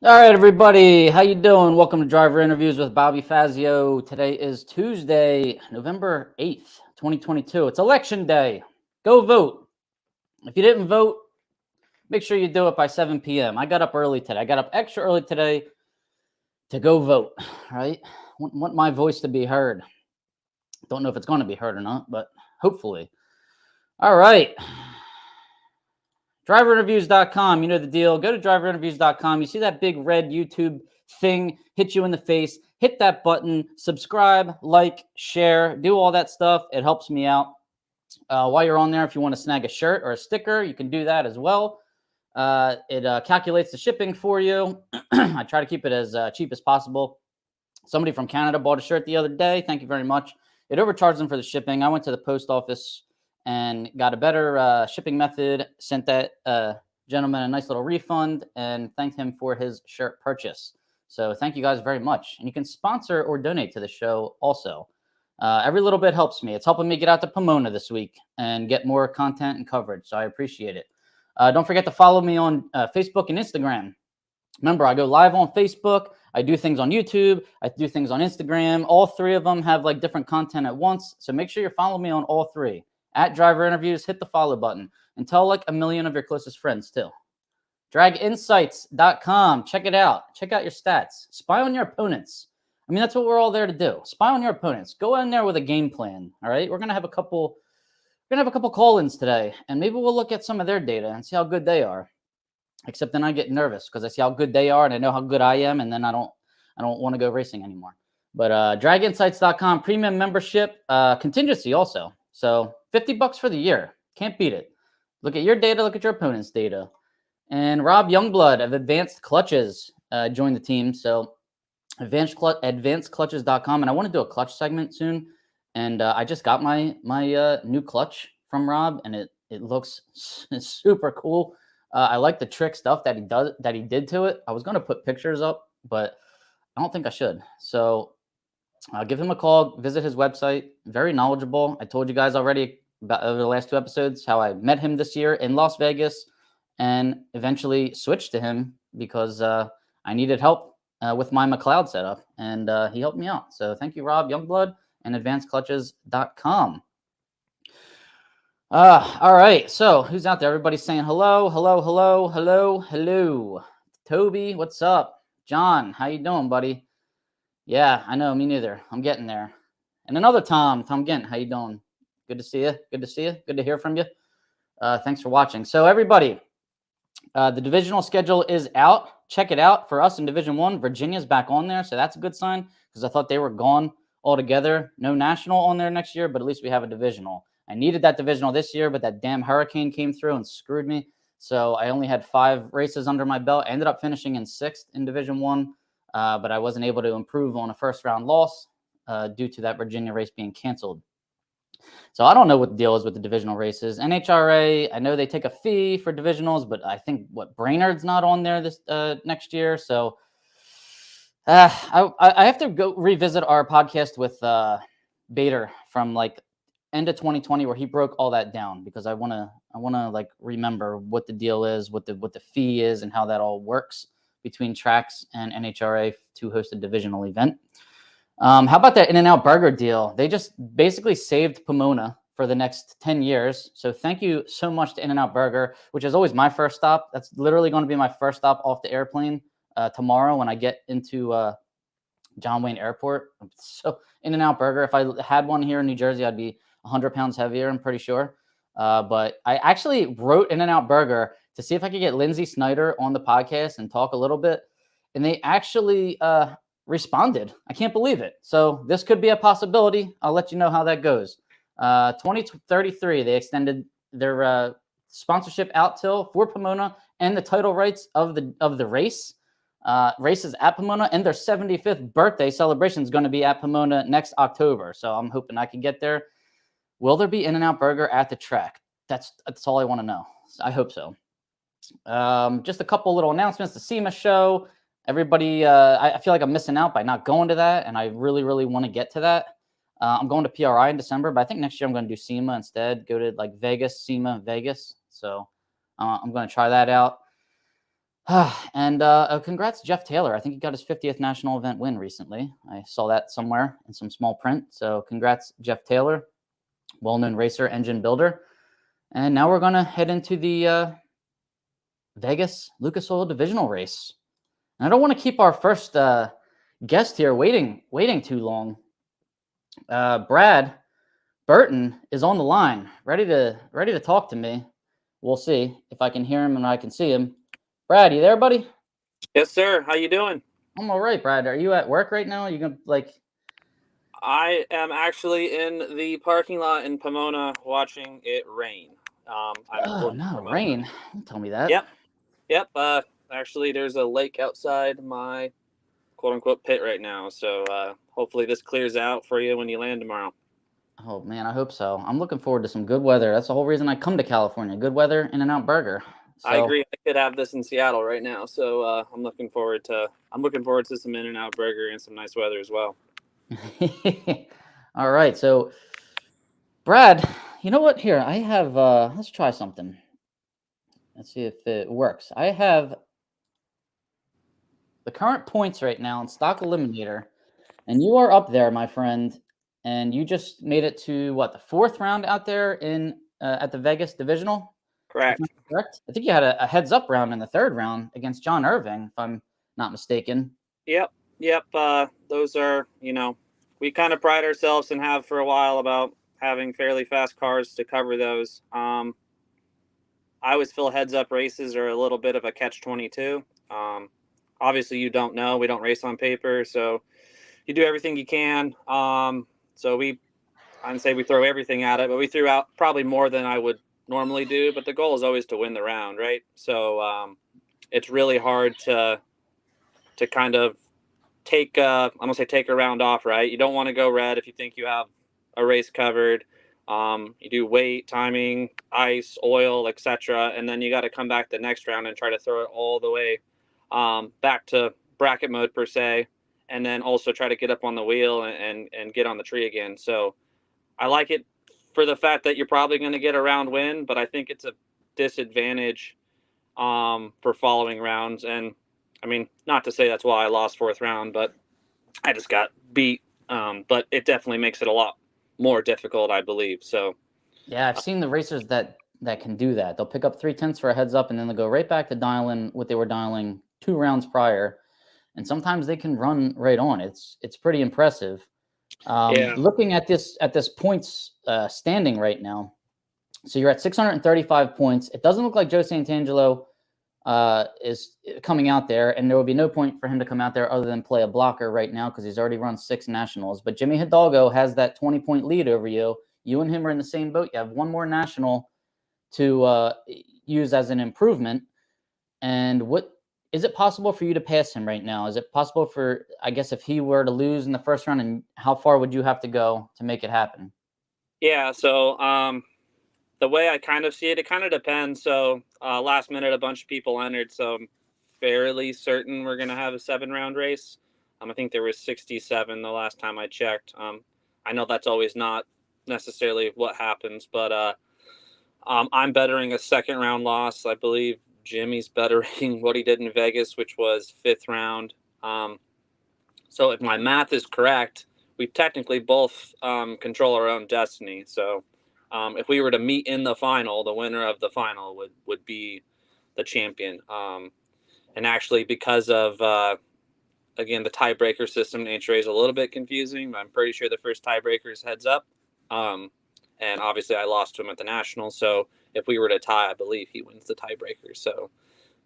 All right, everybody. How you doing? Welcome to Driver Interviews with Bobby Fazio. Today is Tuesday, November 8th, 2022. It's election day. Go vote. If you didn't vote, make sure you do it by 7 p.m. I got up early today. I got up extra early today to go vote, right? Want my voice to be heard. Don't know if it's going to be heard or not, but hopefully. All right. Driverinterviews.com, you know the deal. Go to driverinterviews.com. You see that big red YouTube thing hit you in the face. Hit that button, subscribe, like, share, do all that stuff. It helps me out. While you're on there, if you want to snag a shirt or a sticker, you can do that as well. It calculates the shipping for you. I try to keep it as cheap as possible. Somebody from Canada bought a shirt the other day. Thank you very much. It overcharged them for the shipping. I went to the post office and got a better shipping method, sent that gentleman a nice little refund, and thanked him for his shirt purchase. So thank you guys very much. And you can sponsor or donate to the show also. Every little bit helps me. It's helping me get out to Pomona this week and get more content and coverage, so I appreciate it. Don't forget to follow me on Facebook and Instagram. Remember, I go live on Facebook. I do things on YouTube. I do things on Instagram. All three of them have like different content at once. So make sure you follow me on all three. At Driver Interviews, hit the follow button and tell like a million of your closest friends too. Draginsights.com. Check it out. Check out your stats. Spy on your opponents. I mean, that's what we're all there to do. Spy on your opponents. Go in there with a game plan. All right. We're going to have a couple call-ins today, and maybe we'll look at some of their data and see how good they are. Except then I get nervous because I see how good they are and I know how good I am, and then I don't want to go racing anymore. But draginsights.com, premium membership, contingency also. So $50 for the year. Can't beat it. Look at your data, look at your opponent's data. And Rob Youngblood of Advanced Clutches joined the team. So advancedclutches.com. And I want to do a clutch segment soon. And I just got my new clutch from Rob, and it looks super cool. I like the trick stuff that he did to it. I was going to put pictures up, but I don't think I should. So I'll give him a call, visit his website. Very knowledgeable. I told you guys already about over the last two episodes how I met him this year in Las Vegas and eventually switched to him because I needed help with my McLeod setup, and he helped me out. So thank you, Rob Youngblood and advancedclutches.com. All right. So who's out there? Everybody's saying hello, hello, hello, hello, hello. Toby, what's up? John, how you doing, buddy? Yeah, I know. Me neither. I'm getting there. And another Tom Gent, how you doing? Good to see you. Good to see you. Good to hear from you. Thanks for watching. So everybody, the divisional schedule is out. Check it out. For us in Division 1, Virginia's back on there. So that's a good sign because I thought they were gone altogether. No national on there next year, but at least we have a divisional. I needed that divisional this year, but that damn hurricane came through and screwed me. So I only had 5 races under my belt. I ended up finishing in 6th in Division 1, but I wasn't able to improve on a first-round loss due to that Virginia race being canceled. So I don't know what the deal is with the divisional races. NHRA, I know they take a fee for divisionals, but I think Brainerd's not on there this next year. So I have to go revisit our podcast with Bader from like end of 2020 where he broke all that down because I want to like remember what the deal is, what the fee is, and how that all works between tracks and NHRA to host a divisional event. How about that In-N-Out Burger deal? They just basically saved Pomona for the next 10 years. So thank you so much to In-N-Out Burger, which is always my first stop. That's literally going to be my first stop off the airplane tomorrow when I get into John Wayne Airport. So In-N-Out Burger, if I had one here in New Jersey, I'd be 100 pounds heavier, I'm pretty sure. But I actually wrote In-N-Out Burger to see if I could get Lindsay Snyder on the podcast and talk a little bit. And they actually responded. I can't believe it. So this could be a possibility. I'll let you know how that goes. 2033, they extended their sponsorship out till for Pomona and the title rights of the race. Races at Pomona, and their 75th birthday celebration is going to be at Pomona next October. So I'm hoping I can get there. Will there be In-N-Out Burger at the track? That's all I want to know. I hope so. Just a couple little announcements. The SEMA show. Everybody, I feel like I'm missing out by not going to that, and I really, really want to get to that. I'm going to PRI in December, but I think next year I'm going to do SEMA instead. Go to like Vegas, SEMA, Vegas. So I'm going to try that out. And congrats, Jeff Taylor. I think he got his 50th national event win recently. I saw that somewhere in some small print. So congrats, Jeff Taylor, well-known racer, engine builder. And now we're going to head into the Vegas Lucas Oil divisional race. And I don't want to keep our first guest here waiting too long. Brad Burton is on the line, ready to talk to me. We'll see if I can hear him and I can see him. Brad, you there, buddy? Yes, sir. How you doing? I'm all right, Brad. Are you at work right now? Are you gonna I am actually in the parking lot in Pomona watching it rain. Oh no, rain! Don't tell me that. Yep. Actually, there's a lake outside my quote-unquote pit right now. So hopefully this clears out for you when you land tomorrow. Oh man, I hope so. I'm looking forward to some good weather. That's the whole reason I come to California. Good weather, In-N-Out Burger. So, I agree. I could have this in Seattle right now. So I'm looking forward to some In-N-Out Burger and some nice weather as well. All right. So, Brad, you know what? Here, I have. Let's try something. Let's see if it works. I have the current points right now in Stock Eliminator, and you are up there, my friend. And you just made it to what, the fourth round out there in at the Vegas Divisional? Correct. Correct. I think you had a heads up round in the third round against John Irving, if I'm not mistaken. Yep. Those are, we kind of pride ourselves and have for a while about having fairly fast cars to cover those. I always feel heads up races are a little bit of a catch-22. Obviously, you don't know. We don't race on paper, so you do everything you can. So I'd say we throw everything at it, but we threw out probably more than I would normally do. But the goal is always to win the round, right? So it's really hard to kind of take I'm gonna say take a round off, right? You don't want to go red if you think you have a race covered. You do weight, timing, ice, oil, etc., and then you got to come back the next round and try to throw it all the way back to bracket mode per se, and then also try to get up on the wheel and get on the tree again. So I like it for the fact that you're probably going to get a round win, but I think it's a disadvantage for following rounds. And I mean, not to say that's why I lost fourth round, but I just got beat. But it definitely makes it a lot more difficult, I believe. So yeah, I've seen the racers that can do that. They'll pick up 3/10 for a heads up, and then they'll go right back to dialing what they were dialing 2 rounds prior. And sometimes they can run right on. It's pretty impressive. Looking at this points standing right now, so you're at 635 points. It doesn't look like Joe Santangelo is coming out there, and there will be no point for him to come out there other than play a blocker right now because he's already run 6 nationals. But Jimmy Hidalgo has that 20-point lead over you. You and him are in the same boat. You have one more national to use as an improvement. And what is it possible for you to pass him right now? Is it possible for, I guess, if he were to lose in the first round, and how far would you have to go to make it happen? Yeah, so the way I kind of see it, it kind of depends. So last minute, a bunch of people entered, so I'm fairly certain we're going to have a 7-round race. I think there was 67 the last time I checked. I know that's always not necessarily what happens, but I'm bettering a second round loss. I believe Jimmy's bettering what he did in Vegas, which was 5th round. So if my math is correct, we technically both control our own destiny. So if we were to meet in the final, the winner of the final would be the champion. And actually, because of, again, the tiebreaker system, NHRA is a little bit confusing, but I'm pretty sure the first tiebreaker is heads up. And obviously, I lost to him at the National. So if we were to tie, I believe he wins the tiebreaker. So,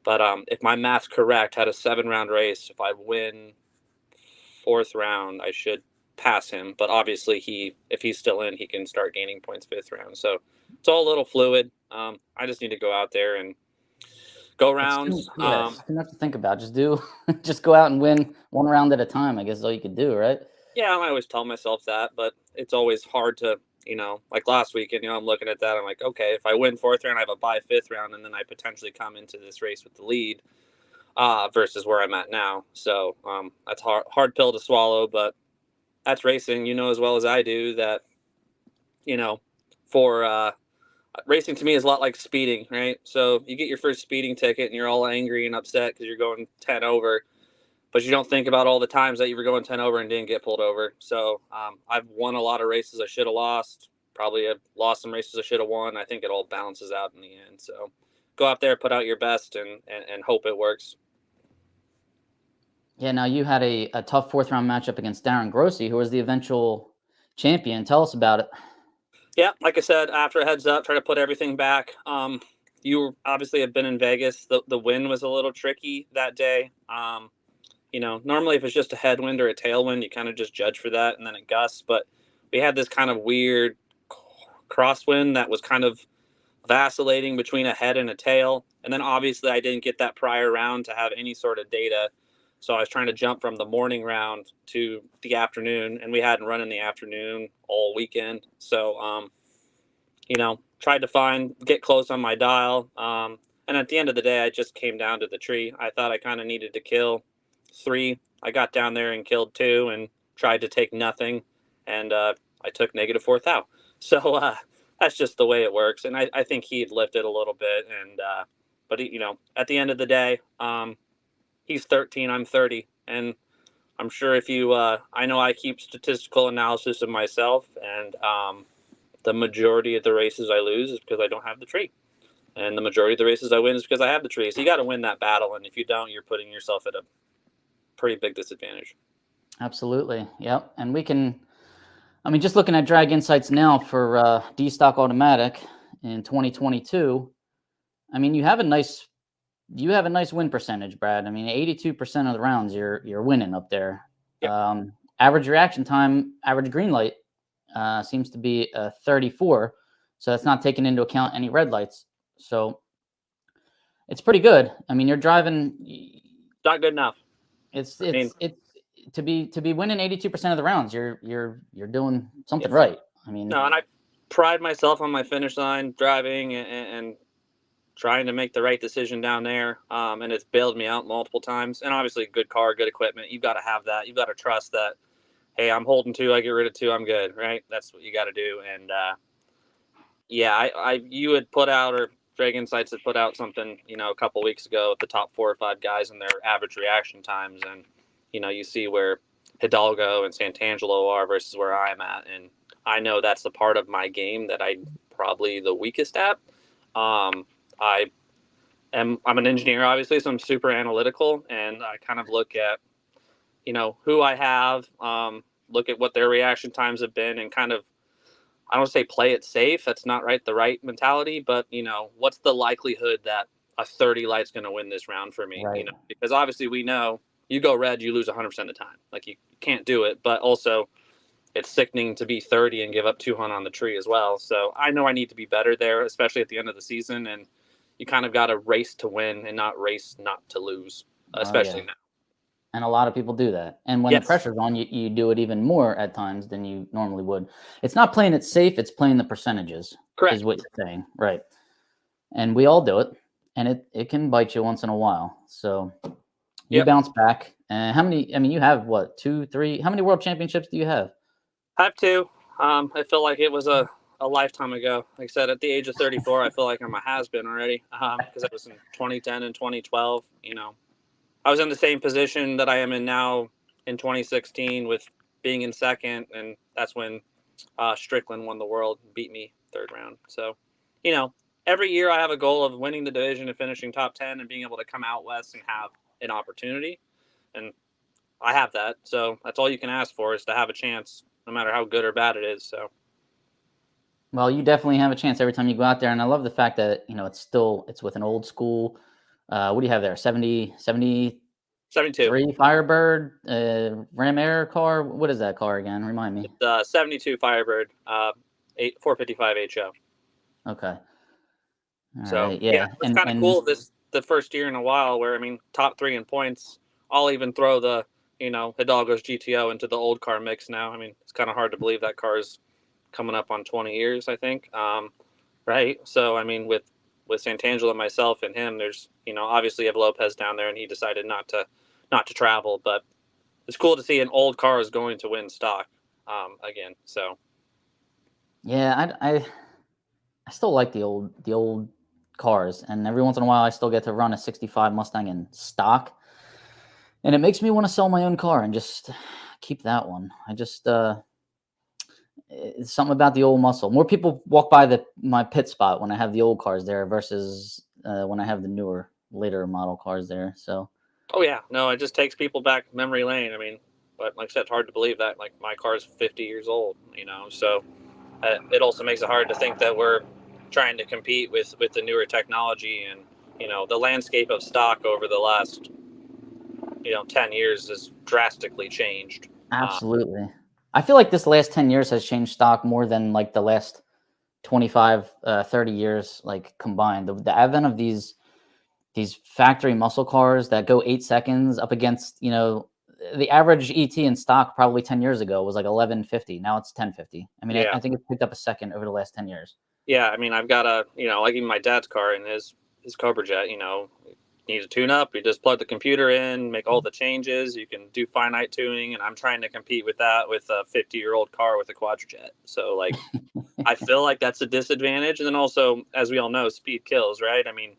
but if my math's correct, had a 7-round race, if I win 4th round, I should pass him. But obviously, if he's still in, he can start gaining points 5th round. So it's all a little fluid. I just need to go out there and go rounds. It's too much to think about. Just go out and win one round at a time. I guess is all you could do, right? Yeah, I always tell myself that, but it's always hard to, like last weekend, I'm looking at that. I'm like, okay, if I win 4th round, I have a bye 5th round, and then I potentially come into this race with the lead versus where I'm at now. So that's hard pill to swallow, but that's racing. You know as well as I do that, for racing to me is a lot like speeding, right? So you get your first speeding ticket and you're all angry and upset because you're going 10 over, but you don't think about all the times that you were going 10 over and didn't get pulled over. So I've won a lot of races I should have lost. Probably have lost some races I should have won. I think it all balances out in the end. So go out there, put out your best, and hope it works. Yeah, now you had a tough fourth round matchup against Darren Grossi, who was the eventual champion. Tell us about it. Yeah, like I said, after a heads up, try to put everything back. You obviously have been in Vegas. The wind was a little tricky that day. Normally if it's just a headwind or a tailwind, you kind of just judge for that, and then it gusts. But we had this kind of weird crosswind that was kind of vacillating between a head and a tail. And then obviously I didn't get that prior round to have any sort of data. So I was trying to jump from the morning round to the afternoon, and we hadn't run in the afternoon all weekend. So, tried to get close on my dial. And at the end of the day, I just came down to the tree. I thought I kind of needed to kill 3. I got down there and killed 2 and tried to take nothing. And I took negative 4th out. So that's just the way it works. And I think he'd lifted a little bit. But at the end of the day, he's 13, I'm 30. And I'm sure I know I keep statistical analysis of myself. And the majority of the races I lose is because I don't have the tree. And the majority of the races I win is because I have the tree. So you got to win that battle. And if you don't, you're putting yourself at a pretty big disadvantage. Absolutely. Yep. And just looking at Drag Insights now for D-Stock Automatic in 2022, you have a nice win percentage, Brad. 82% of the rounds you're winning up there. Yep. Average reaction time, average green light seems to be 34. So that's not taking into account any red lights. So it's pretty good. You're driving. Not good enough. It's to be winning 82% of the rounds. You're doing something right. No, and I pride myself on my finish line driving and trying to make the right decision down there. And it's bailed me out multiple times. And obviously, good car, good equipment. You've got to have that. You've got to trust that. Hey, I'm holding 2. I get rid of 2. I'm good. Right. That's what you got to do. And you had put out, or Drag Insights had put out something, a couple weeks ago with the top 4 or 5 guys and their average reaction times. And, you see where Hidalgo and Santangelo are versus where I'm at. And I know that's the part of my game that I'm probably the weakest at. I'm an engineer, obviously, so I'm super analytical, and I kind of look at, who I have, look at what their reaction times have been, and kind of, I don't want to say play it safe. That's not the right mentality, but what's the likelihood that a 30 light's going to win this round for me? Right. Because obviously we know you go red, you lose 100% of the time. Like, you can't do it, but also it's sickening to be 30 and give up 200 on the tree as well. So I know I need to be better there, especially at the end of the season. And you kind of got to race to win and not race not to lose, especially now. And a lot of people do that. And when the pressure's on, you do it even more at times than you normally would. It's not playing it safe, it's playing the percentages. Correct. Is what you're saying. Right. And we all do it. And it can bite you once in a while. So you bounce back. How many, you have what, 2, 3? How many world championships do you have? I have 2. I feel like it was a lifetime ago. Like I said, at the age of 34, I feel like I'm a has-been already, because it was in 2010 and 2012. I was in the same position that I am in now in 2016 with being in second, and that's when Strickland won the world and beat me 3rd round. So, every year I have a goal of winning the division and finishing top 10 and being able to come out west and have an opportunity, and I have that. So that's all you can ask for, is to have a chance, no matter how good or bad it is. So. Well, you definitely have a chance every time you go out there. And I love the fact that, it's with an old school, what do you have there? 72 Firebird, Ram Air car. What is that car again? Remind me. It's 72 Firebird, 455 HO. Okay. Right, yeah. It's kind of cool the first year in a while where, top 3 in points. I'll even throw the, Hidalgo's GTO into the old car mix now. It's kind of hard to believe that car is coming up on 20 years, I think. Right. So, with Santangelo and myself and him, there's, obviously you have Lopez down there, and he decided not to travel, but it's cool to see an old car is going to win stock again. So. Yeah, I still like the old cars, and every once in a while I still get to run a 65 Mustang in stock, and it makes me want to sell my own car and just keep that one. I just it's something about the old muscle. More people walk by my pit spot when I have the old cars there versus when I have the newer, later model cars there. So. Oh yeah, no, it just takes people back memory lane. I mean, but like I said, it's hard to believe that like my car's 50 years old, so it also makes it hard to think that we're trying to compete with the newer technology, and the landscape of stock over the last 10 years has drastically changed. Absolutely. I feel like this last 10 years has changed stock more than like the last 25, 30 years, like combined. The advent of these factory muscle cars that go 8 seconds up against, the average ET in stock probably 10 years ago was like 1150. Now it's 1050. I mean, I think it's picked up a second over the last 10 years. Yeah. I mean, I've got like even my dad's car and his Cobra Jet, needs a tune up. You just plug the computer in, make all the changes. You can do finite tuning, and I'm trying to compete with that with a 50-year-old car with a quadrojet. So like, I feel like that's a disadvantage. And then also, as we all know, speed kills, right? I mean,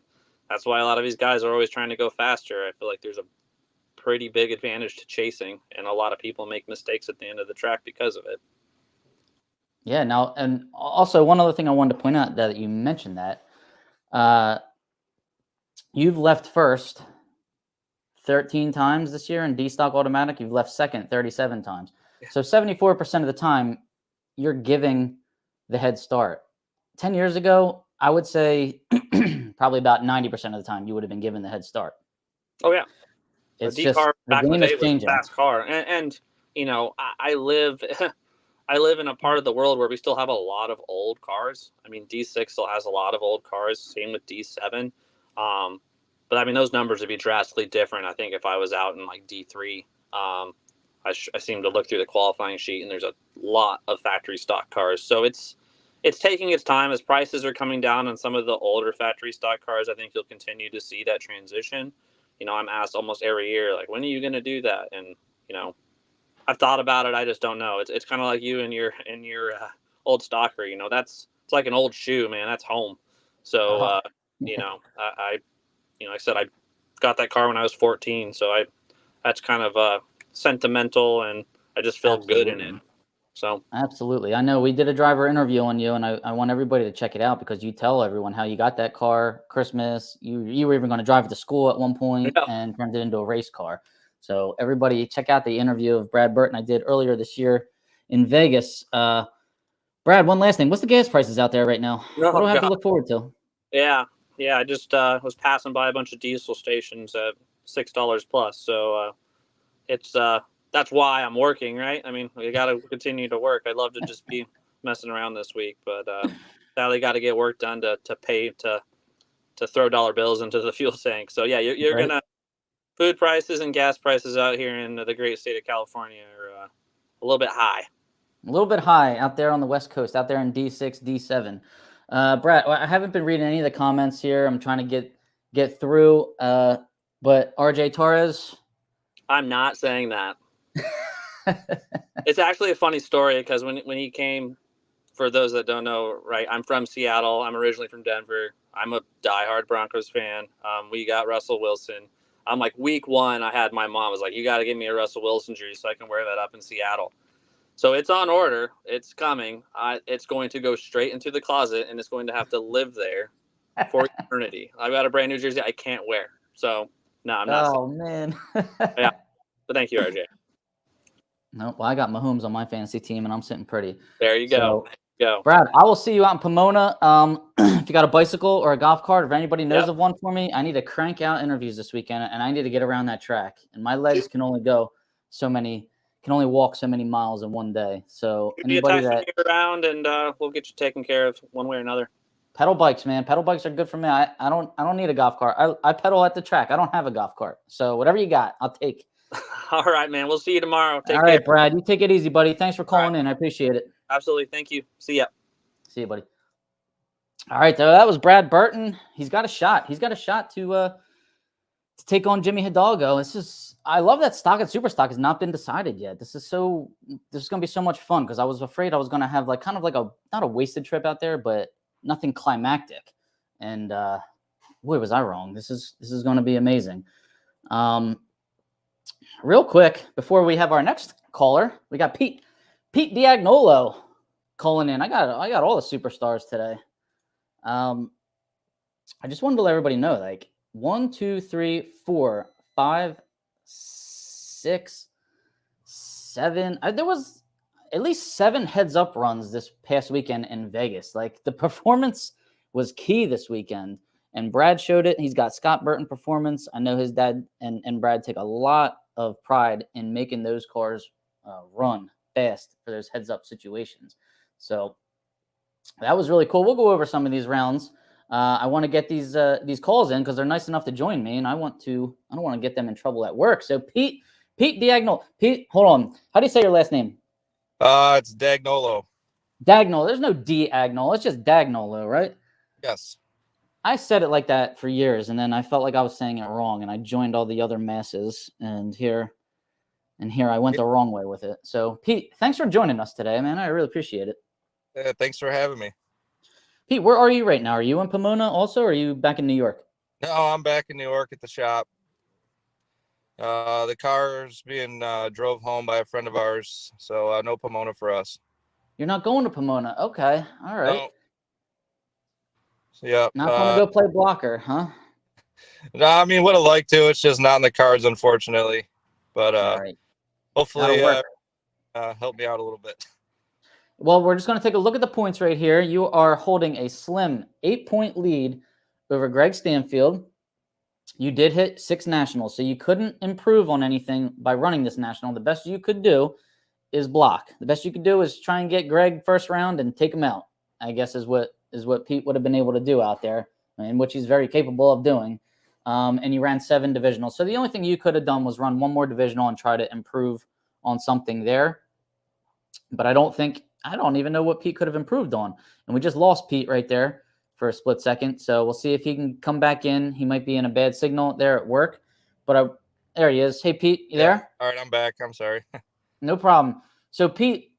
that's why a lot of these guys are always trying to go faster. I feel like there's a pretty big advantage to chasing, and a lot of people make mistakes at the end of the track because of it. Yeah. Now, and also one other thing I wanted to point out that you mentioned that you've left first 13 times this year in D-Stock Automatic. You've left second 37 times. So 74% of the time, you're giving the head start. 10 years ago, I would say probably about 90% of the time you would have been given the head start. Oh, yeah. It's just the game is changing. Fast car. And I live I live in a part of the world where we still have a lot of old cars. I mean, D6 still has a lot of old cars. Same with D7. But I mean, those numbers would be drastically different, I think, if I was out in like D3. I seem to look through the qualifying sheet, and there's a lot of factory stock cars. So it's taking its time as prices are coming down on some of the older factory stock cars. I think you'll continue to see that transition. I'm asked almost every year, like, when are you going to do that? And I've thought about it. I just don't know. It's kind of like you and your old stocker. It's like an old shoe, man. That's home. So like I said, I got that car when I was 14, so that's kind of sentimental, and I just feel good in it. So absolutely. I know we did a driver interview on you, and I want everybody to check it out because you tell everyone how you got that car Christmas. You were even going to drive it to school at one point and turned it into a race car. So everybody check out the interview of Brad Burton I did earlier this year in Vegas. Brad, one last thing. What's the gas prices out there right now? What do I have to look forward to? Yeah. I just was passing by a bunch of diesel stations at $6 plus. So that's why I'm working, right? I mean, we got to continue to work. I'd love to just be messing around this week, but sadly got to get work done to pay to throw dollar bills into the fuel tank. So yeah, you're right. Gonna food prices and gas prices out here in the great state of California are a little bit high. A little bit high out there on the West Coast, out there in D6, D7. Brad, I haven't been reading any of the comments here. I'm trying to get through. But RJ Torres. I'm not saying that. It's actually a funny story because when he came, for those that don't know, right, I'm from Seattle. I'm originally from Denver. I'm a diehard Broncos fan. We got Russell Wilson. I'm like, week one, I had my mom was like, you got to give me a Russell Wilson jersey so I can wear that up in Seattle. So it's on order. It's coming. It's going to go straight into the closet, and it's going to have to live there for eternity. I've got a brand new jersey I can't wear. So, no, I'm not. Oh, man. Yeah. But thank you, RJ. No, well, I got Mahomes on my fantasy team, and I'm sitting pretty. There you go. So, Brad, I will see you out in Pomona. If you got a bicycle or a golf cart, if anybody knows of one for me, I need to crank out interviews this weekend, and I need to get around that track. And my legs can only walk so many miles in one day. So anybody that around, and we'll get you taken care of one way or another. Pedal bikes, man. Pedal bikes are good for me. I don't need a golf cart. I pedal at the track. I don't have a golf cart. So whatever you got, I'll take. All right, man. We'll see you tomorrow. All right, Brad. You take it easy, buddy. Thanks for calling in. I appreciate it. Absolutely. Thank you. See ya. See you, buddy. All right, so that was Brad Burton. He's got a shot. He's got a shot to take on Jimmy Hidalgo. I love that stock and super stock has not been decided yet. This is going to be so much fun because I was afraid I was going to have not a wasted trip out there, but nothing climactic. And boy, was I wrong. This is going to be amazing. Real quick, before we have our next caller, we got Pete Dagnolo calling in. I got all the superstars today. I just wanted to let everybody know, like 1, 2, 3, 4, 5, 6, 7. There was at least 7 heads up runs this past weekend in Vegas. Like the performance was key this weekend, and Brad showed it. He's got Scott Burton performance. I know his dad and Brad take a lot of pride in making those cars run fast for those heads up situations. So that was really cool. We'll go over some of these rounds. I want to get these calls in because they're nice enough to join me, and I don't want to get them in trouble at work. So Pete Dagnolo. Pete, hold on. How do you say your last name? It's Dagnolo. Dagnolo. There's no Dagnolo. It's just Dagnolo, right? Yes. I said it like that for years, and then I felt like I was saying it wrong, and I joined all the other masses, and here I went the wrong way with it. So, Pete, thanks for joining us today, man. I really appreciate it. Thanks for having me. Pete, where are you right now? Are you in Pomona also, or are you back in New York? No, I'm back in New York at the shop. The car's being drove home by a friend of ours, so no Pomona for us. You're not going to Pomona. Okay. All right. No. Yeah. Not going to go play blocker, huh? No, I mean, would have liked to. It's just not in the cards, unfortunately. But right. Hopefully help me out a little bit. Well, we're just going to take a look at the points right here. You are holding a slim 8-point lead over Greg Stanfield. You did hit 6 nationals, so you couldn't improve on anything by running this national. The best you could do is block. The best you could do is try and get Greg first round and take him out, I guess is what Pete would have been able to do out there, and which he's very capable of doing. And you ran 7 divisionals. So the only thing you could have done was run 1 more divisional and try to improve on something there. But I don't even know what Pete could have improved on. And we just lost Pete right there for a split second. So we'll see if he can come back in. He might be in a bad signal there at work. But there he is. Hey, Pete, you there? All right, I'm back. I'm sorry. No problem. So, Pete,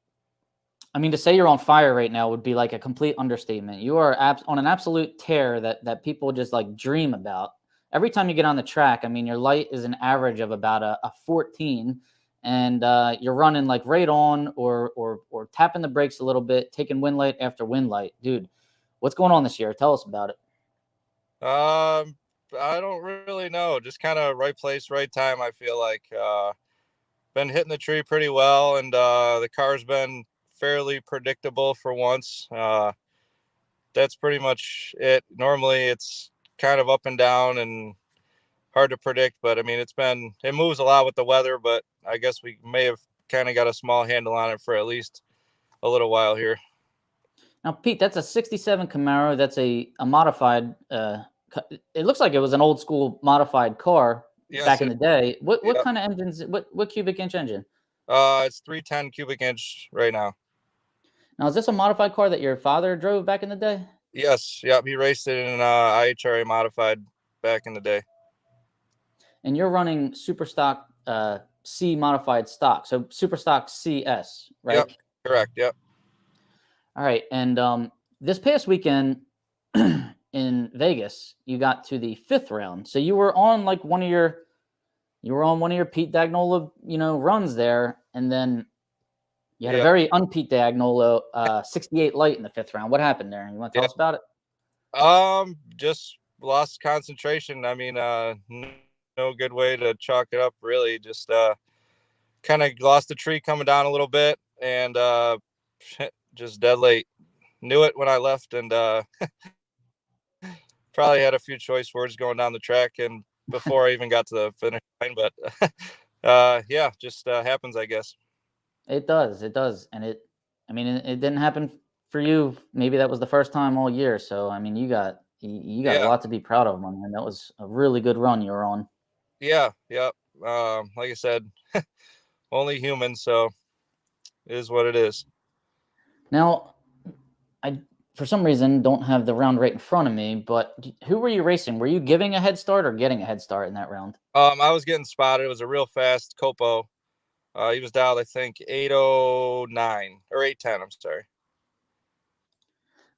I mean, to say you're on fire right now would be like a complete understatement. You are on an absolute tear that people just like dream about. Every time you get on the track, I mean, your light is an average of about a 14, and you're running like right on or tapping the brakes a little bit, taking wind light after wind light. Dude, what's going on this year? Tell us about it. I don't really know. Just kind of right place, right time, I feel like. Been hitting the tree pretty well, and the car's been fairly predictable for once. That's pretty much it. Normally it's kind of up and down and hard to predict, but I mean, it moves a lot with the weather, but I guess we may have kind of got a small handle on it for at least a little while here. Now, Pete, that's a 67 Camaro. That's a modified, it looks like it was an old school modified car back in the day. What kind of engines, what cubic inch engine? It's 310 cubic inch right now. Now, is this a modified car that your father drove back in the day? Yes. Yep. He raced it in IHRA modified back in the day. And you're running super stock C modified stock. So super stock CS, right? Yep. Correct. Yep. All right. And this past weekend in Vegas, you got to the 5th round. So you were on like one of your Pete Dagnolo, runs there. And then you had a very un-Pete Dagnolo 68 light in the 5th round. What happened there? You want to tell us about it? Just lost concentration. I mean, no good way to chalk it up, really. Just kind of lost the tree coming down a little bit, and just dead late. Knew it when I left, and probably had a few choice words going down the track and before I even got to the finish line. But just happens, I guess. It does. And it didn't happen for you. Maybe that was the first time all year. So, I mean, you got a lot to be proud of, man. That was a really good run you were on. Yeah. Yep. Like I said, only human. So it is what it is. Now, I, for some reason, don't have the round right in front of me, but who were you racing? Were you giving a head start or getting a head start in that round? I was getting spotted. It was a real fast Copo. He was dialed, I think, 809 or 810. I'm sorry.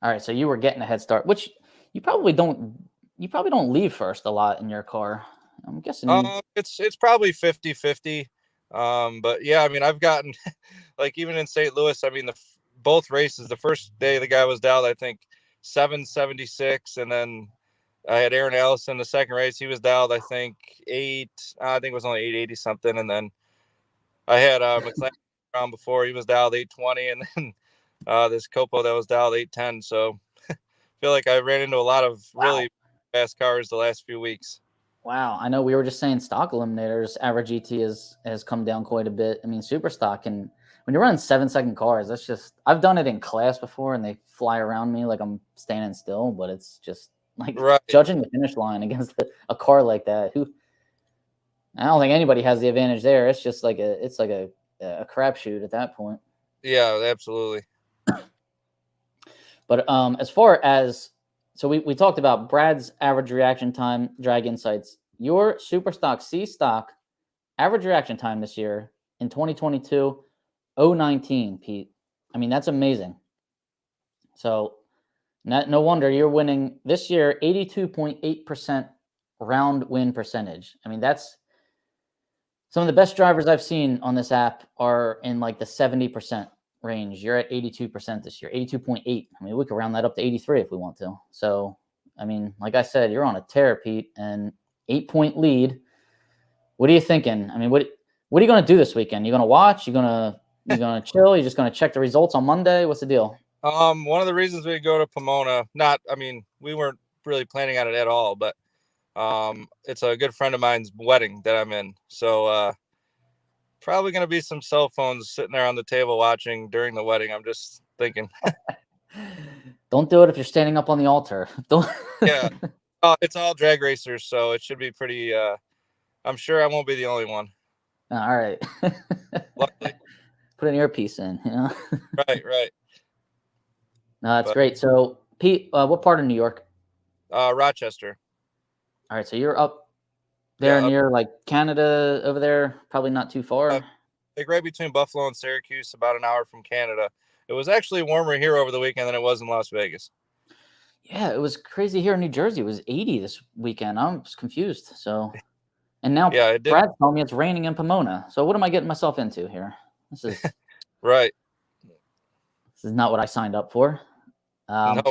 All right, so you were getting a head start, which you probably don't. You probably don't leave first a lot in your car. I'm guessing. It's probably 50-50. But yeah, I mean, I've gotten like even in St. Louis, I mean, both races, the first day the guy was dialed, I think 776, and then I had Aaron Allison the second race. He was dialed, I think I think it was only 880 something, and then I had McLaren round before, he was dialed 820, and then this Copo that was dialed 810. So I feel like I ran into a lot of really fast cars the last few weeks. Wow, I know we were just saying stock eliminators average ET has come down quite a bit. I mean, super stock, and when you're running 7-second cars, that's just, I've done it in class before, and they fly around me like I'm standing still. But it's just like judging the finish line against a car like that. I don't think anybody has the advantage there. It's just like a crapshoot at that point. Yeah, absolutely. But as far as, so we talked about Brad's average reaction time, drag insights. Your super stock C stock average reaction time this year in 2022, 019, Pete. I mean, that's amazing. So no wonder you're winning this year, 82.8% round win percentage. I mean, that's some of the best drivers I've seen on this app are in like the 70% range. You're at 82% this year, 82.8. I mean, we could round that up to 83 if we want to. So, I mean, like I said, you're on a tear, Pete, and 8-point lead. What are you thinking? I mean, what are you going to do this weekend? You going to watch? You going to chill? You're just going to check the results on Monday? What's the deal? One of the reasons we go to Pomona, we weren't really planning on it at all, but it's a good friend of mine's wedding that I'm in. So probably going to be some cell phones sitting there on the table watching during the wedding. I'm just thinking. Don't do it if you're standing up on the altar. Yeah. It's all drag racers, so it should be pretty. I'm sure I won't be the only one. All right. Luckily. Put an earpiece in. You know? Right. No, that's great. So, Pete, what part of New York? Rochester. All right, so you're up there near like Canada over there, probably not too far. Like right between Buffalo and Syracuse, about an hour from Canada. It was actually warmer here over the weekend than it was in Las Vegas. Yeah, it was crazy here in New Jersey. It was 80 this weekend. I'm just confused. So, and now Brad's telling me it's raining in Pomona. So what am I getting myself into here? This is right. This is not what I signed up for. No.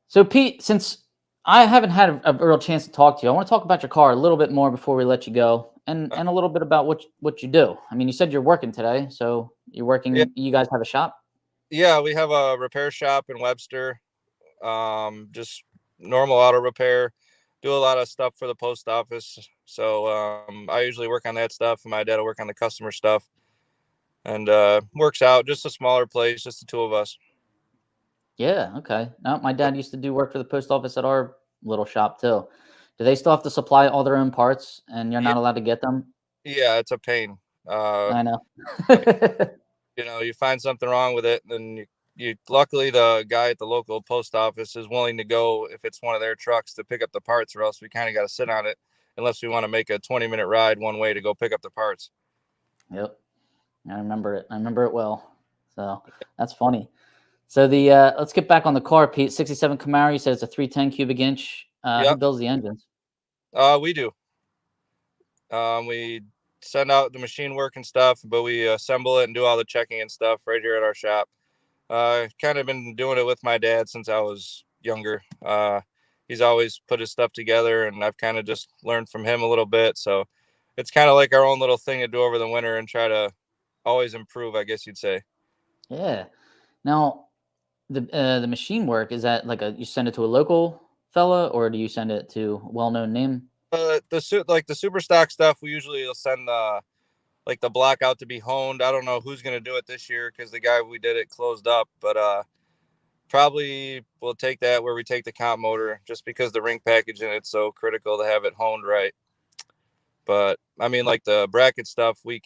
So, Pete, since I haven't had a real chance to talk to you, I want to talk about your car a little bit more before we let you go, and a little bit about what you do. I mean, you said you're working today, so you're working. Yeah. You guys have a shop? Yeah, we have a repair shop in Webster. Just normal auto repair. Do a lot of stuff for the post office. So I usually work on that stuff, and my dad will work on the customer stuff. And works out. Just a smaller place, just the two of us. Yeah, okay. Now, my dad used to do work for the post office at our little shop too. Do they still have to supply all their own parts, and you're not allowed to get them? Yeah, it's a pain. I know. You find something wrong with it, and you luckily the guy at the local post office is willing to go if it's one of their trucks to pick up the parts, or else we kind of got to sit on it unless we want to make a 20-minute ride one way to go pick up the parts. Yep. I remember it. I remember it well. So that's funny. So let's get back on the car, Pete. 67 Camaro. You said it's a 310 cubic inch. Who builds the engines? We do. We send out the machine work and stuff, but we assemble it and do all the checking and stuff right here at our shop. Kind of been doing it with my dad since I was younger. He's always put his stuff together, and I've kind of just learned from him a little bit. So it's kind of like our own little thing to do over the winter and try to always improve, I guess you'd say. Yeah. Now, the machine work, is that like you send it to a local fella, or do you send it to a well-known name? The super stock stuff, we usually will send the block out to be honed. I don't know who's going to do it this year because the guy we did it closed up, but probably we'll take that where we take the comp motor, just because the ring package in it's so critical to have it honed right. But I mean, like the bracket stuff, we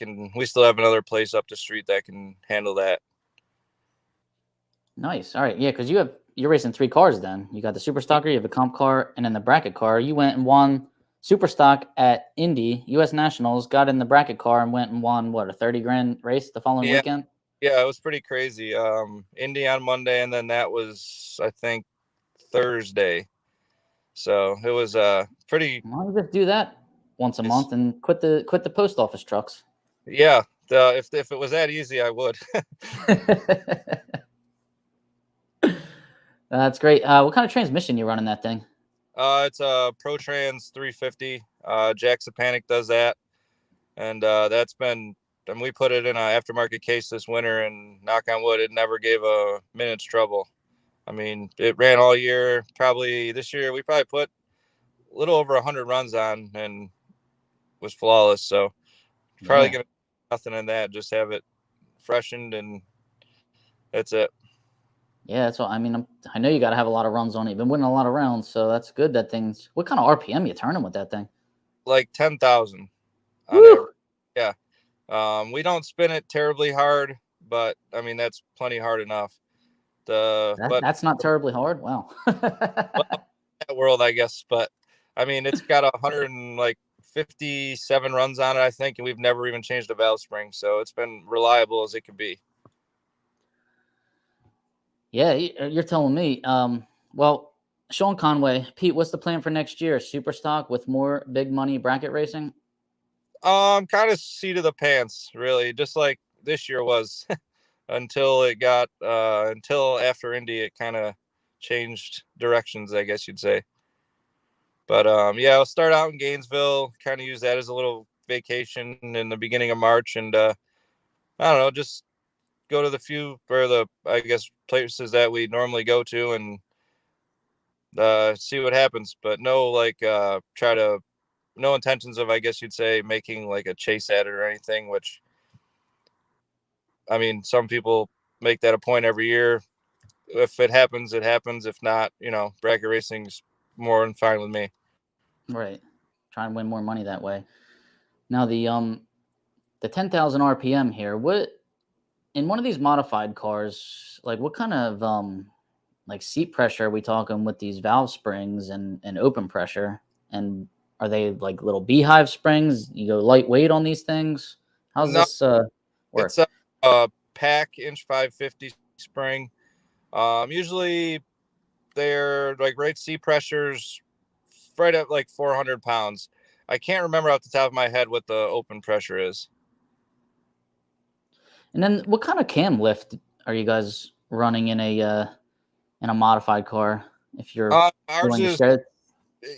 still have another place up the street that can handle that. Nice. All right. Yeah, because you're racing 3 cars then. You got the super stocker, you have a comp car, and then the bracket car. You went and won super stock at Indy, US Nationals, got in the bracket car and went and won, what, a $30,000 race the following weekend? Yeah, it was pretty crazy. Indy on Monday, and then that was, I think, Thursday. So it was pretty Why don't you just do that once a nice. month and quit the post office trucks? Yeah, if it was that easy, I would. That's great. What kind of transmission you running that thing? It's a ProTrans 350. Jack Sapanic does that, and that's been. And we put it in an aftermarket case this winter, and knock on wood, it never gave a minute's trouble. I mean, it ran all year. Probably this year, we probably put a little over 100 runs on, and was flawless. So probably Yeah. gonna nothing in that. Just have it freshened, and that's it. Yeah, that's what I mean. I know you got to have a lot of runs on it. You've been winning a lot of rounds, so that's good. That thing's what kind of RPM you turning with that thing? Like 10,000 on Woo! average. Yeah. We don't spin it terribly hard, but I mean that's plenty hard enough. But That's not terribly hard. Wow. well, that world, I guess. But I mean, it's got 157 runs on it, I think, and we've never even changed a valve spring, so it's been reliable as it can be. Yeah, you're telling me. Well, Sean Conway, Pete, what's the plan for next year? Super stock with more big money bracket racing? Kind of seat of the pants, really, just like this year was. Until after Indy, it kind of changed directions, I guess you'd say. But yeah, I'll start out in Gainesville, kind of use that as a little vacation in the beginning of March, and I don't know, just go to the few or the I guess places that we normally go to and see what happens. But no, like no intentions of, I guess you'd say, making like a chase at it or anything. Which I mean, some people make that a point every year. If it happens, it happens. If not, bracket racing's more than fine with me. Right. Try and win more money that way. Now the 10,000 RPM here. What in one of these modified cars? Like what kind of like seat pressure are we talking with these valve springs and open pressure? And are they like little beehive springs? You go lightweight on these things? How's No, this it's work? a pack inch 550 spring. Usually they're like rate C pressures right at like 400 pounds. I can't remember off the top of my head what the open pressure is. And then what kind of cam lift are you guys running in a modified car? If you're Ours willing to is, share it.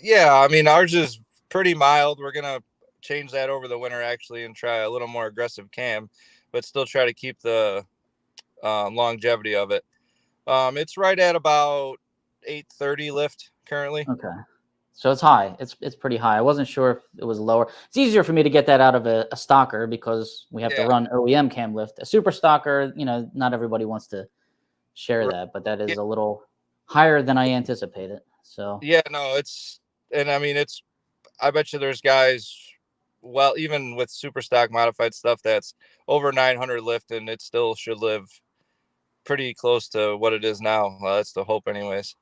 yeah, I mean, ours is pretty mild. We're going to change that over the winter actually and try a little more aggressive cam, but still try to keep the longevity of it. It's right at about 830 lift currently. Okay. So it's high. It's pretty high. I wasn't sure if it was lower. It's easier for me to get that out of a stocker because we have to Yeah. run OEM cam lift. A super stocker, not everybody wants to share Right. that, but that Yeah. is a little higher than I anticipated. So Yeah, no, and I mean, I bet you there's guys, well, even with super stock modified stuff that's over 900 lift, and it still should live pretty close to what it is now. That's the hope anyways.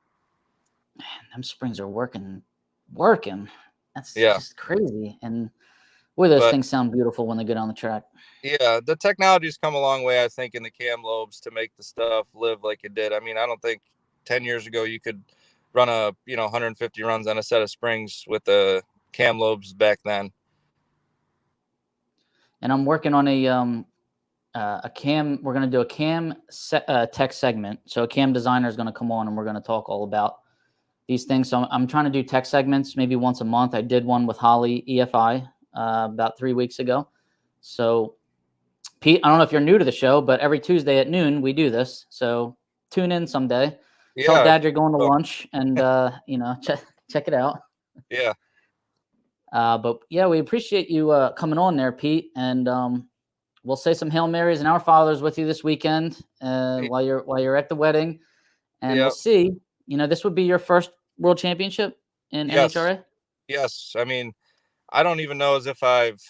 man, them springs are working. That's Yeah. just crazy. And boy, those But things sound beautiful when they go down the track. yeah, the technology's come a long way, I think, in the cam lobes to make the stuff live like it did. I mean, I don't think 10 years ago you could run 150 runs on a set of springs with the cam lobes back then. And I'm working on a cam. We're going to do a tech segment. So a cam designer is going to come on and we're going to talk all about these things. So I'm trying to do tech segments maybe once a month. I did one with Holly EFI about 3 weeks ago. So Pete, I don't know if you're new to the show, but every Tuesday at noon we do this. So tune in someday. Tell Yeah. Dad you're going to lunch and check it out. Yeah. But yeah, we appreciate you coming on there, Pete, and we'll say some Hail Marys and Our Fathers with you this weekend while you're at the wedding, and we'll see. This would be your first World Championship in NHRA. Yes. I mean, I don't even know as if I've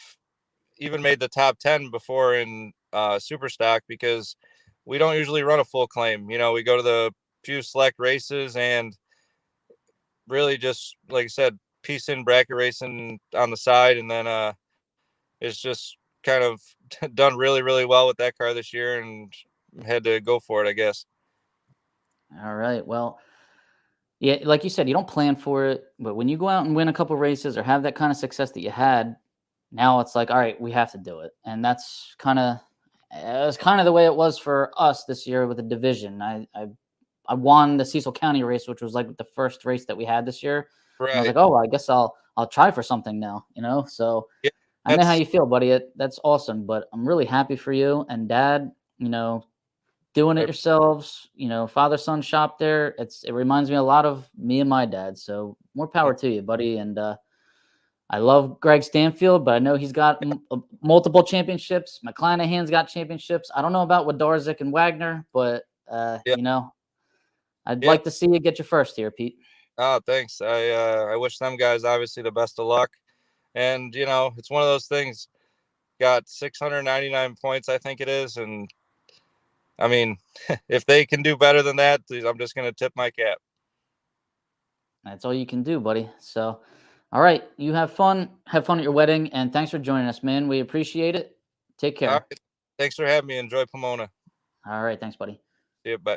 even made the top 10 before in super stock, because we don't usually run a full claim. We go to the few select races and really just, like I said, piece in bracket racing on the side, and then it's just kind of done really, really well with that car this year and had to go for it, I guess. All right. Well, yeah, like you said, you don't plan for it, but when you go out and win a couple races or have that kind of success that you had, now it's like, all right, we have to do it. And that's kind of the way it was for us this year with the division. I won the Cecil County race, which was like the first race that we had this year. Right. And I was like, oh, well, I guess I'll try for something now, you know? So yeah, I know how you feel, buddy. That's awesome, but I'm really happy for you and Dad, you know, doing it yourselves, you know, father-son shop there. It reminds me a lot of me and my dad. So more power to you, buddy. And I love Greg Stanfield, but I know he's got multiple championships. McClanahan's got championships. I don't know about Wodarczyk and Wagner, but you know, I'd like to see you get your first here, Pete. Oh, thanks. I wish them guys obviously the best of luck. And, you know, it's one of those things. Got 699 points, I think it is. And I mean, if they can do better than that, I'm just going to tip my cap. That's all you can do, buddy. So, all right. You have fun. Have fun at your wedding. And thanks for joining us, man. We appreciate it. Take care. All right. Thanks for having me. Enjoy Pomona. All right. Thanks, buddy. See you. Bye.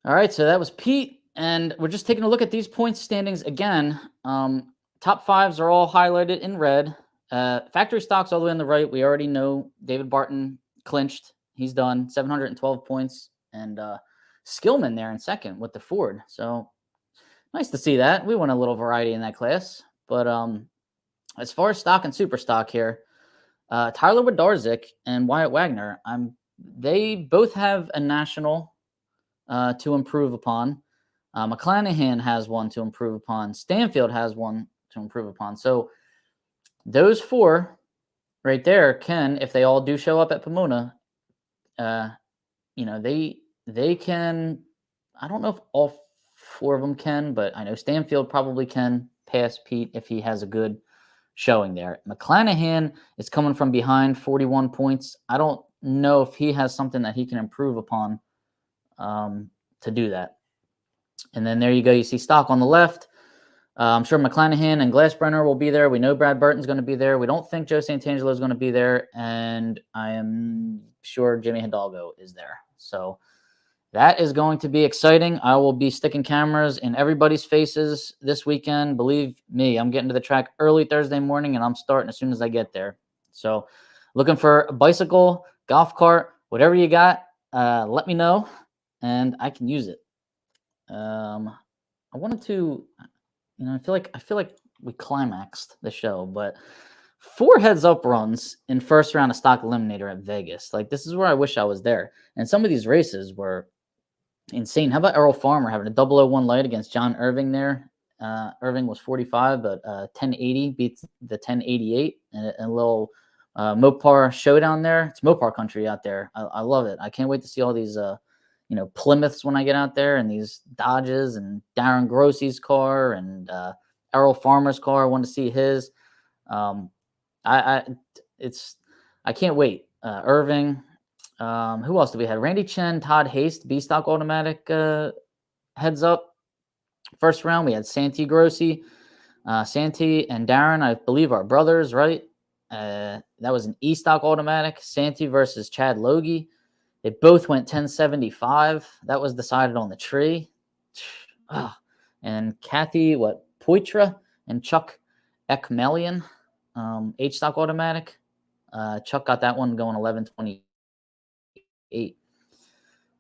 All right, so that was Pete, and we're just taking a look at these points standings again. Top fives are all highlighted in red. Factory stocks all the way on the right. We already know David Barton clinched. He's done 712 points, and Skillman there in second with the Ford. So nice to see that. We want a little variety in that class. But as far as stock and super stock here, Tyler Wodarczyk and Wyatt Wagner, they both have a national to improve upon. McClanahan has one to improve upon. Stanfield has one to improve upon. So those four right there can, if they all do show up at Pomona, you know, they can, I don't know if all four of them can, but I know Stanfield probably can pass Pete if he has a good showing there. McClanahan is coming from behind, 41 points. I don't know if he has something that he can improve upon to do that. And then there you go. You see stock on the left. I'm sure McClanahan and Glassbrenner will be there. We know Brad Burton's going to be there. We don't think Joe Santangelo is going to be there. And I am sure Jimmy Hidalgo is there. So that is going to be exciting. I will be sticking cameras in everybody's faces this weekend. Believe me, I'm getting to the track early Thursday morning, and I'm starting as soon as I get there. So looking for a bicycle, golf cart, whatever you got, let me know. And I can use it. I wanted to, you know, I feel like we climaxed the show, but 4 heads-up runs in first round of Stock Eliminator at Vegas. Like, this is where I wish I was there. And some of these races were insane. How about Earl Farmer having a 001 light against John Irving there? Irving was 45, but 1080 beats the 1088, and a little Mopar showdown there. It's Mopar country out there. I love it. I can't wait to see all these you know, Plymouths when I get out there, and these Dodges, and Darren Grossi's car, and Errol Farmer's car. I want to see his. I can't wait. Irving. Who else do we have? Randy Chen, Todd Haste, B Stock Automatic heads up. First round, we had Santi Grossi. Santi and Darren, I believe, are brothers, right? That was an E Stock Automatic. Santi versus Chad Logie. They both went 1075. That was decided on the tree. And Kathy, Poitra and Chuck Ekmelian, H Stock Automatic. Chuck got that one going 1128.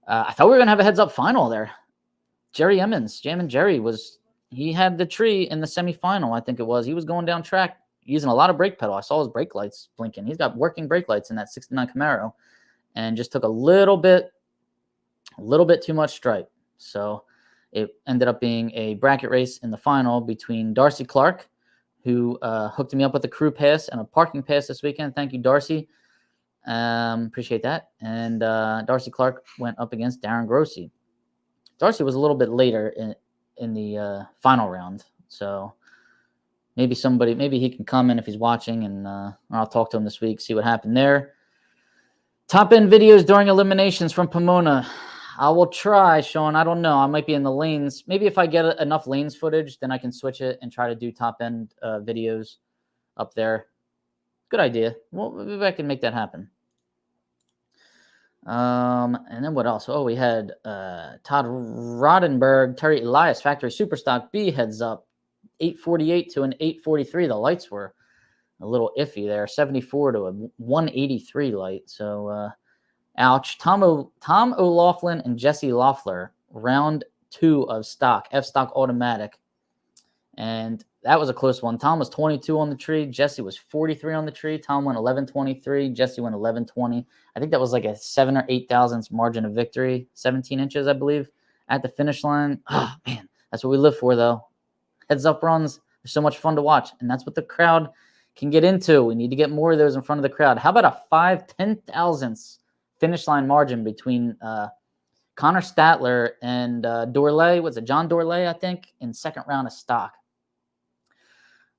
I thought we were going to have a heads-up final there. Jerry Emmons, Jammin' Jerry, he had the tree in the semifinal, I think it was. He was going down track using a lot of brake pedal. I saw his brake lights blinking. He's got working brake lights in that 69 Camaro. And just took a little bit too much stripe. So it ended up being a bracket race in the final between Darcy Clark, who hooked me up with a crew pass and a parking pass this weekend. Thank you, Darcy. Appreciate that. And Darcy Clark went up against Darren Grossi. Darcy was a little bit later in the final round. So maybe he can comment if he's watching, and I'll talk to him this week, see what happened there. Top end videos during eliminations from Pomona. I will try, Sean. I don't know. I might be in the lanes. Maybe if I get enough lanes footage, then I can switch it and try to do top end videos. up there. Good idea. Well, maybe I can make that happen. And then what else? Oh, we had Todd Rodenberg, Terry Elias, Factory Superstock B heads up, 848 to an 843. The lights were a little iffy there, 74 to a 183 light. So, ouch. Tom O'Laughlin and Jesse Loeffler, round 2 of stock, F-stock automatic. And that was a close one. Tom was 22 on the tree. Jesse was 43 on the tree. Tom went 11.23. Jesse went 11.20. I think that was like a 7 or 8 thousandths margin of victory, 17 inches, I believe, at the finish line. Oh, man, that's what we live for, though. Heads up runs. They're so much fun to watch, and that's what the crowd can get into. We need to get more of those in front of the crowd. How about a 5/10 thousandths finish line margin between Connor Statler and Dorley? What's it, John Dorley, I think, in second round of stock.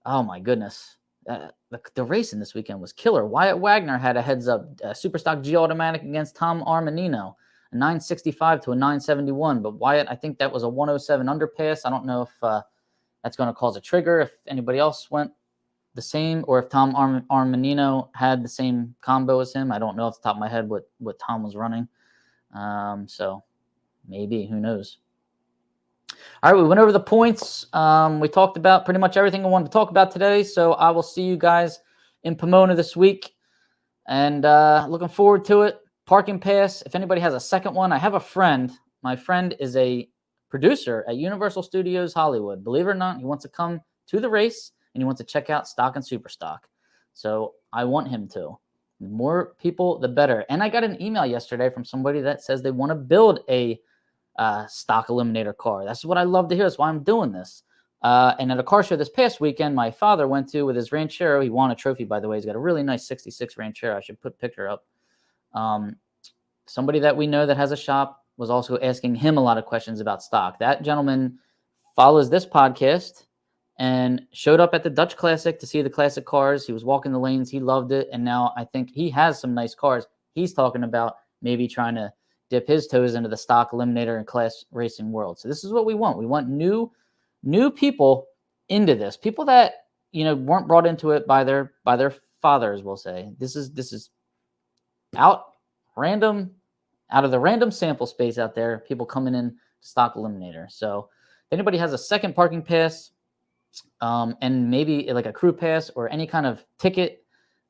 Oh, my goodness. The racing this weekend was killer. Wyatt Wagner had a heads-up Superstock G automatic against Tom Armanino, a 965 to a 971. But Wyatt, I think that was a 107 underpass. I don't know if that's going to cause a trigger, if anybody else went the same, or if Tom Armanino had the same combo as him. I don't know off the top of my head what Tom was running. So maybe, who knows. All right, we went over the points. We talked about pretty much everything I wanted to talk about today. So I will see you guys in Pomona this week. And looking forward to it. Parking pass. If anybody has a second one, I have a friend. My friend is a producer at Universal Studios Hollywood. Believe it or not, he wants to come to the race and he wants to check out stock and super stock. So I want him to. The more people, the better. And I got an email yesterday from somebody that says they want to build a stock eliminator car. That's what I love to hear. That's why I'm doing this. And at a car show this past weekend, my father went to with his Ranchero. He won a trophy, by the way. He's got a really nice 66 Ranchero. I should put a picture up. Somebody that we know that has a shop was also asking him a lot of questions about stock. That gentleman follows this podcast and showed up at the Dutch Classic to see the classic cars. He was walking the lanes. He loved it. And now I think he has some nice cars. He's talking about maybe trying to dip his toes into the stock eliminator and class racing world. So this is what we want. We want new people into this. People that, weren't brought into it by their fathers, we'll say. This is out of the random sample space out there, people coming in to stock eliminator. So if anybody has a second parking pass, and maybe like a crew pass or any kind of ticket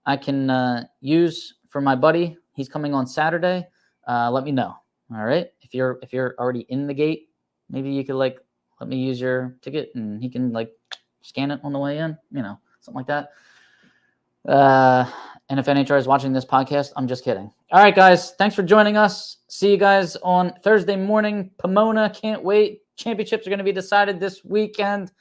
I can use for my buddy, he's coming on Saturday. Let me know. All right. If you're already in the gate, maybe you could let me use your ticket and he can scan it on the way in, something like that. And if NHRA is watching this podcast, I'm just kidding. All right, guys. Thanks for joining us. See you guys on Thursday morning. Pomona, can't wait. Championships are going to be decided this weekend.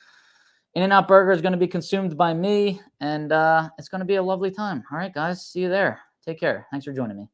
In-N-Out Burger is going to be consumed by me, and it's going to be a lovely time. All right, guys. See you there. Take care. Thanks for joining me.